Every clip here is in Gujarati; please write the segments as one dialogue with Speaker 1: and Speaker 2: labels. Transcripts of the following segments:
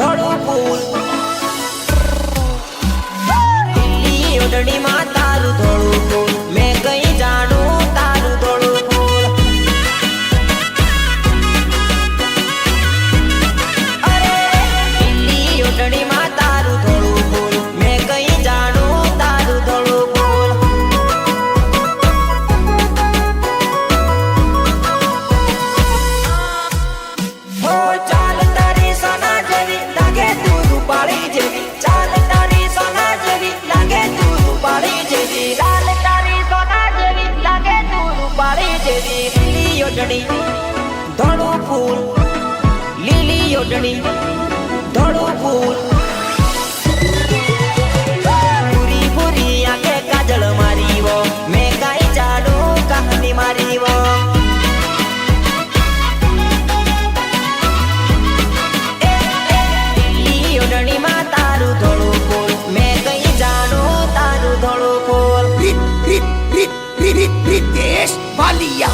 Speaker 1: ધોળું ફૂલ લીલી ઓઢણીમાં તારું ધોળું ફૂલ મેં કઈ જાણું તારું ધોળું ફૂલ અરે લીલી ઓઢણીમાં તારું ધોળું ફૂલ મેં કઈ જાણું તારું ધોળું ફૂલ હો ચાલ તારી સોના જેવી લાગે તું રૂપાળી જેવી ચાલ તારી સોના જેવી લાગે તું રૂપાળી જેવી ચાલ તારી સોના જેવી લાગે તું રૂપાળી જેવી લીલી ઓઢણી ધોળું ફૂલ લીલી ઓઢણી ધોળું ફૂલ પૂરી પૂરી આંખે કાજળ મારી વો મેં કાઈ જાણું કહાની મારી વો ઓઢણીમાં તારું ધોળું ફૂલ મેં કઈ જાણું તારું ધોળું ફૂલ
Speaker 2: रितेश वालिया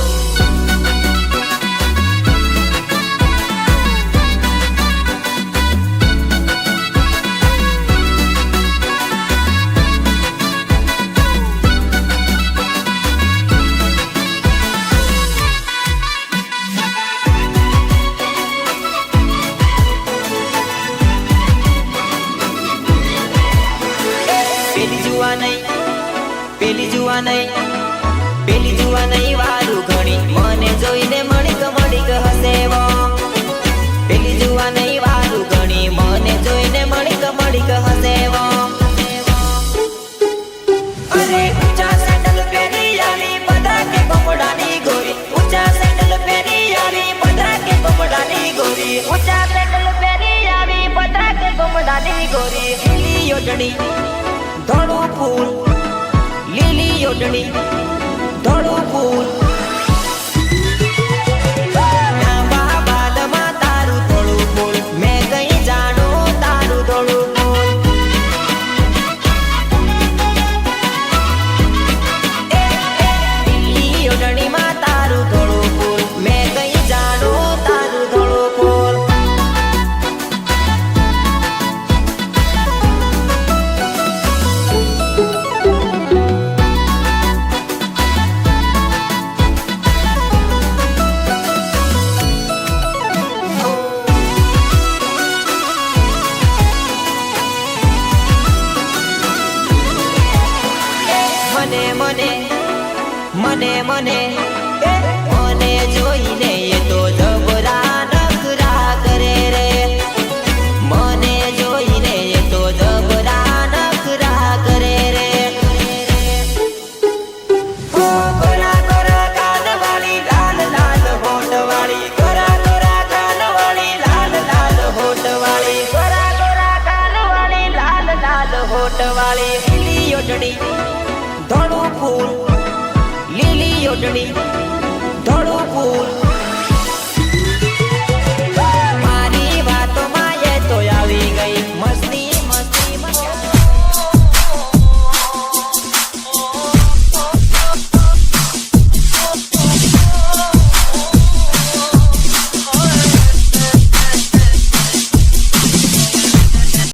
Speaker 1: પેલી જુવા નહીં વારું ઘણી મને જોઈને મણિક હસેવો પેલી જુવા નહીં વારું ઘણી મને જોઈને મણિક હસેવો અરે ઊંચા સેન્ડલ પહેરી આવી બધા કે કમડાની ગોરી ઊંચા સેન્ડલ પહેરી આવી બધા કે કમડાની ગોરી ઊંચા સેન્ડલ પહેરી આવી બધા કે કમડાની ગોરી લીલી ઓઢણી ધોળું ફૂલ લીલી ઓઢણી ધોળું ફૂલ લાંબા બાદમાં તારું ધોળું ફૂલ મેં કઈ જાણું તારું ધોળું ફૂલ લીલી ઓઢણીમાં તારું ધોળું ફૂલ મેં કઈ જાણું તારું ધોળું ફૂલ મને જોઈને એ તો જબરા નખરા કરે રે મને જોઈને એ તો જબરા નખરા કરે રે ગોરા ગોરા કાનવાળી લાલ લાલ હોઠવાળી ગોરા ગોરા કાનવાળી લાલ લાલ હોઠવાળી ગોરા ગોરા કાનવાળી લાલ લાલ હોઠવાળી લીલી ઓઢણી ધોળું ફૂલ લીલી ઓઢણી